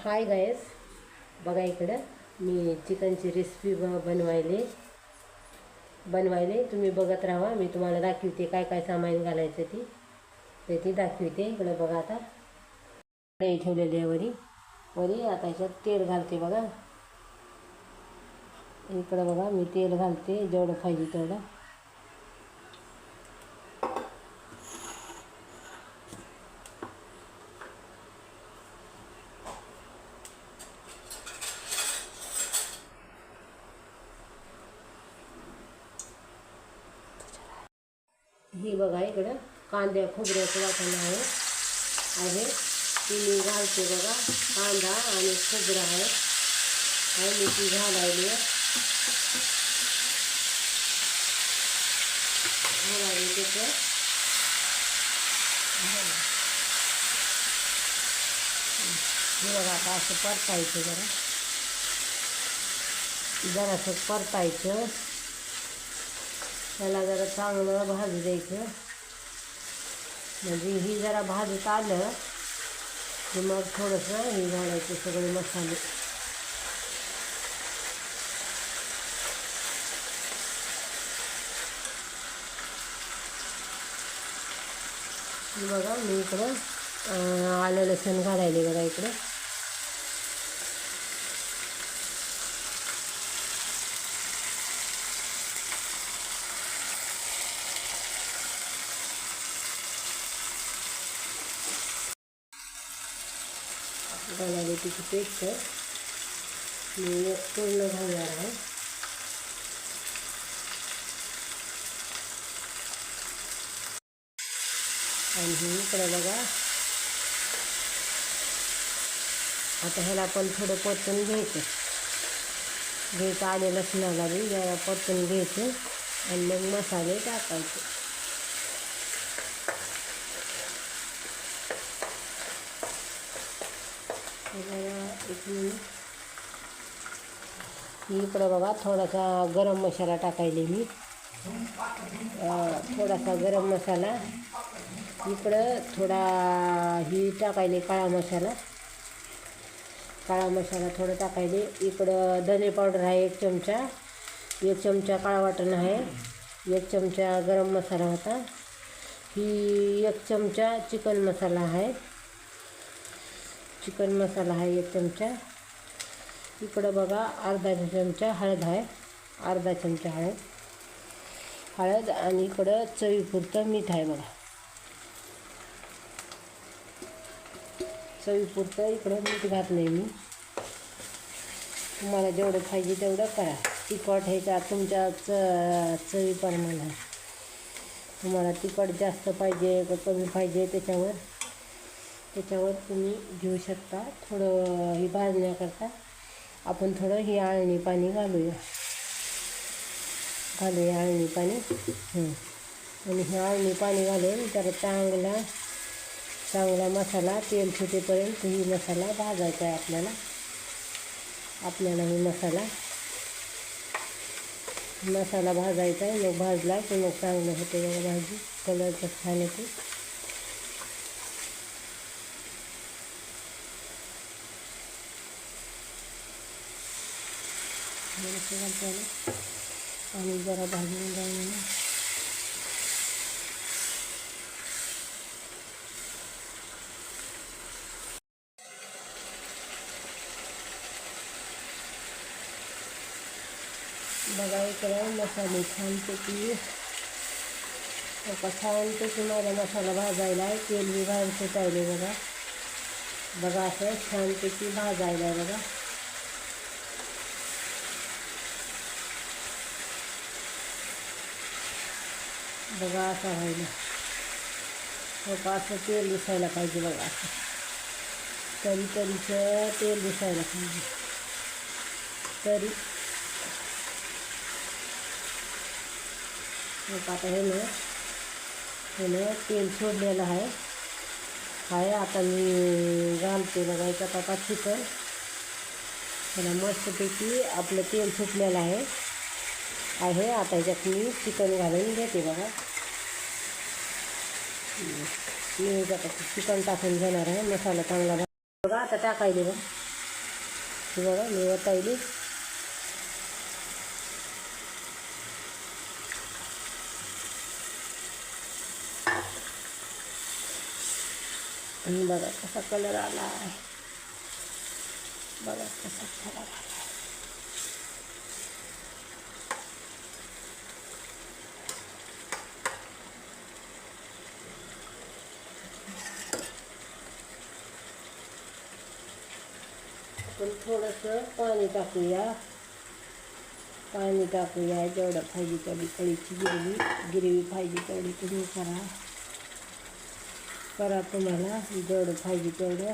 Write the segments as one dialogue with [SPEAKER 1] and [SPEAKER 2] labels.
[SPEAKER 1] हाय guys, बघा इकडं मी चिकनची रेसिपी बनवायले तुम्ही बघत राहा। मी तुम्हाला दाखवते काय काय सामान घालायचं ती दाखवते। इकडं बघा, आता कढई ठेवलेली आहे वरी आता याच्यात तेल घालते बघा। इकडं बघा मी तेल घालते जेवढं पाहिजे तेवढं। ही बघा इकडं कांद्या खोबऱ्याचं वाटण आहे ती मी घालते बघा। कांदा आणि खोबरं आहे मी ती घालायली त्याचं। हे बघा आता असं परतायचं जरासं परतायचं, त्याला जरा चांगलं भाजू द्यायचं। म्हणजे ही जरा भाजत आलं की मग थोडंसं हे घालायचं सगळे मसाले। बघा मी इकडं आलं लसूण घालायले बघा इकडं। घालायला तिची पेस्ट मी एक पूर्ण घालणार आहे। आणि इकडं बघा आता ह्याला आपण थोडं परतून घ्यायचं आले लसणाला बी जरा परतून घ्यायचं आणि मग मसाले टाकायचे। एक मिनिट, इकडं बघा थोडासा गरम मसाला टाकायले मी, थोडासा गरम मसाला। इकडं थोडा ही टाकायले काळा मसाला थोडं टाकायले। इकडं धने पावडर आहे 1 चमचा, 1 चमचा काळा वाटण आहे, 1 चमचा गरम मसाला होता, ही 1 चमचा चिकन मसाला आहे 1 चमचा। इकडं बघा अर्धा चमचा हळद आहे, अर्धा चमचा हळद आणि इकडं चवीपुरतं मीठ आहे बघा। चवीपुरतं इकडं मीठ घातलं मी। तुम्हाला जेवढं पाहिजे तेवढं करा। तिखट ह्याच्या तुमच्या चवीप्रमाणे, तुम्हाला तिखट जास्त पाहिजे का कमी पाहिजे त्याच्यावर तुम्ही घेऊ शकता। थोडं ही भाजण्याकरता आपण थोडं ही आळणी पाणी घालूया आळणी पाणी। आणि हे आळणी पाणी घालून तर चांगला मसाला तेल सुटेपर्यंत ही मसाला भाजायचा आहे आपल्याला ही मसाला भाजायचा आहे। मग भाजला की मग चांगलं होते बघा भाजी, कलरचं छान येते। आणि जरा भाजून जाऊन बघा इकडं मसाले छानपैकी माझा मसाला भाजायला आहे। तेल बी बाहेर सुटायले बघा असं छानपैकी भाजायला आहे बघा असं व्हायला असं तेल दिसायला पाहिजे बघा, असं तरीचं तेल दिसायला पाहिजे तरी। आता हे ना तेल सोडलेलं आहे। आता मी घालते बघा याच्यात आता चिकन। त्याला मस्तपैकी आपलं तेल सुटलेलं आहे। आता याच्यात मी चिकन घालून घेते बघा। मी याच्यात चिकन टाकून घेणार आहे। मसाला चांगला बघा आता टाकायले बघा। ही बघा मी वतायली. आणि बघा कसा कलर आला आहे. बघा कसा कलर आला. आपण थोडंसं पाणी टाकूया. जेवढं पाहिजे तेवढी कळीची गिरवी पाहिजे तेवढी तुम्ही करा तुम्हाला जेवढं पाहिजे तेवढं.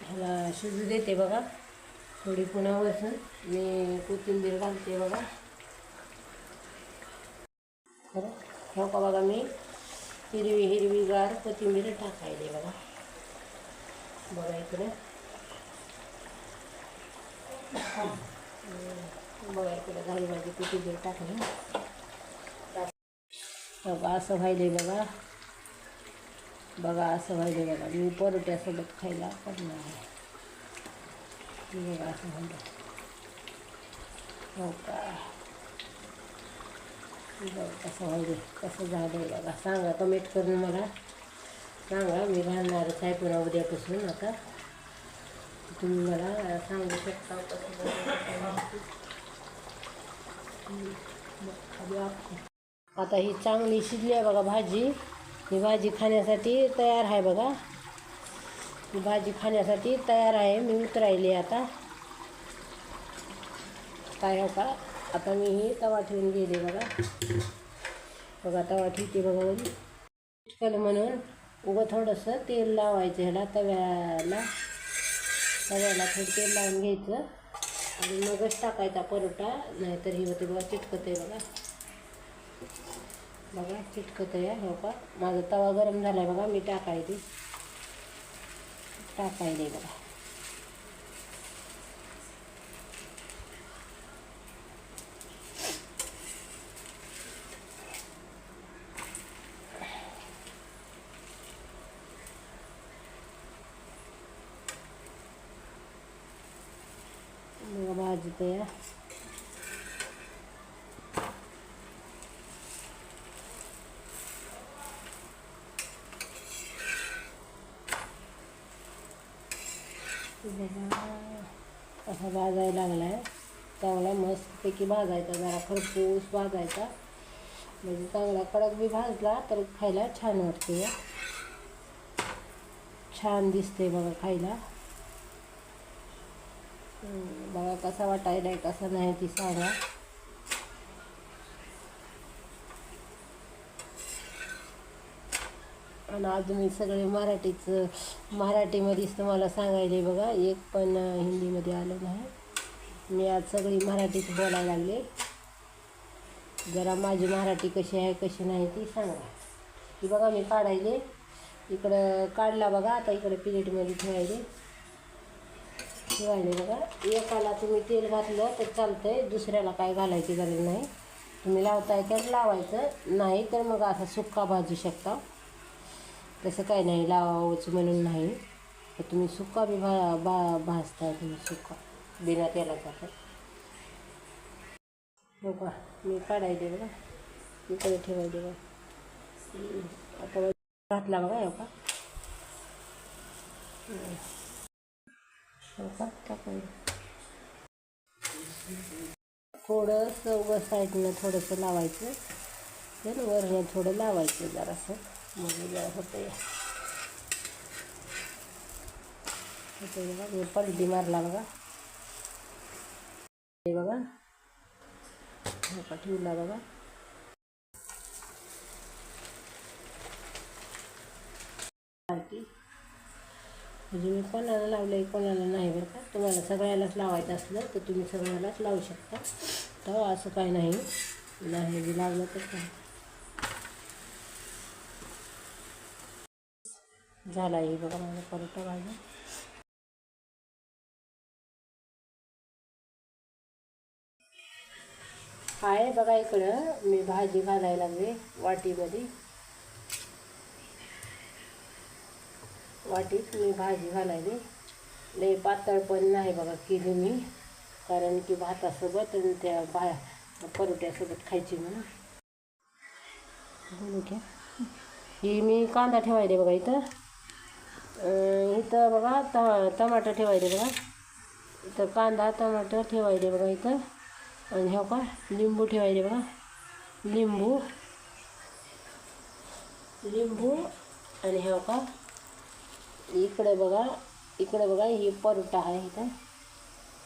[SPEAKER 1] ह्याला शिजू देते बघा. थोडी पुन्हा वरसून मी कोथिंबीर घालते बघा. बरं हो का बघा मी हिरवीगार कोथिंबीर टाकायली बघा. बघा इकडे झाली माझी कोथिंबीर टाकली. बघा असं व्हायले बघा. असं व्हायले बघा. मी परोठ्यासोबत खायला करणार आहे. बघा असं व्हायलं. हो का बघा कसं व्हायले कसं झालं बघा. सांगा कमेंट करून मला सांगा. मी घालणारच आहे पुन्हा उद्यापासून. आता तुम्ही मला सांगू शकता कसं आता ही चांगली शिजली आहे बघा भाजी. ही भाजी खाण्यासाठी तयार आहे बघा. ही भाजी खाण्यासाठी तयार आहे. मी उतरायली आता काय हो का. आता मी ही तवा ठेवून गेले बघा. तवा ठेवते बघा. चिटकलं म्हणून उगं थोडंसं तेल लावायचं ह्याला तव्याला थोडं तेल लावून घ्यायचं आणि मगच टाकायचा परोठा. नाहीतर ही होते बघा चिटकत आहे बघा चिटकत आहे. हो का माझा तवा गरम झाला आहे बघा. मी टाकायले बघा. भाजी तयार. असा भाजायला लागला आहे. चांगला मस्तपैकी भाजायचा. जरा खरपूस भाजायचा म्हणजे चांगला कडक बी भाजला तर खायला छान वाटते. छान दिसते बघा खायला. बघा कसा वाटायला आहे कसा नाही ती सांगा. आणि आज मी सगळे मराठीमध्येच तुम्हाला सांगायले बघा. एक पण हिंदीमध्ये आलं नाही. मी आज सगळी मराठीच बोलायला लागले. जरा माझी मराठी कशी आहे कशी नाही ती सांगा. ती बघा मी काढायले इकडं काढला बघा. आता इकडे प्लेटमध्ये ठेवायले बघा. एकाला तुम्ही तेल घातलं तर चालतंय. दुसऱ्याला काय घालायची गरज नाही. तुम्ही लावताय तर लावायचं नाही तर मग असं सुक्का भाजू शकता. तसं काही नाही लावावंच म्हणून नाही. तर तुम्ही सुक्का बी भाजताय तुम्ही सुक्का बिना तेलाचा. बघा मी काढायले बघा. इकडे ठेवायले बघा. आता घातला बघा हो का टाकायला. थोडंसं उगं साईडनं थोडंसं लावायचं. तर वरनं थोडं लावायचं जरासं म्हणजे जरा होतं बघा. मी पलटी मारला बघा. हे बघा ठेवला बघा. म्हणजे मी कोणाला लावलं कोणाला नाही बरं का. तुम्हाला सगळ्यालाच लावायचं असलं तर तुम्ही सगळ्यालाच लावू शकता. तर असं काय नाही बी लावलं तर काय. झाला आहे बघा माझा परोठा भाजी. आहे बघा इकडं मी भाजी घालायला लागले वाटीमध्ये. वाटीत मी भाजी घालायली. लई पातळ पण नाही बघा केली मी, कारण की भातासोबत आणि त्या परोठ्यासोबत खायची म्हणून. बोलू घ्या. ही मी कांदा ठेवायले बघा इथं. इथं बघा टमाटर ठेवायले बघा. इथं कांदा टमाटर ठेवायले बघा इथं. आणि हो का लिंबू ठेवायले बघा. लिंबू आणि हो का इकडे बघा ही परोठा आहे.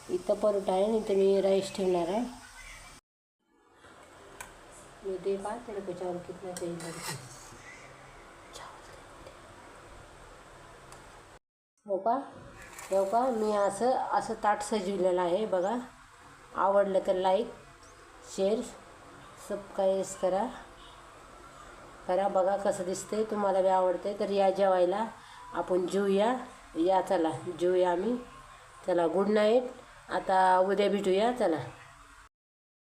[SPEAKER 1] इथं परोठा आहे आणि इथं मी राईस ठेवणार आहे. मी ते पाहते ना त्याच्यावर कितना चाहिए. हो का मी असं ताट सजवलेलं आहे बघा. आवडलं तर लाईक शेअर सबस्क्राईब करा. बघा कसं दिसतंय, तुम्हाला बी आवडते तर या जेवायला. आपण जेवूया चला जेवूया आम्ही. चला गुड नाईट. आता उद्या भेटूया चला.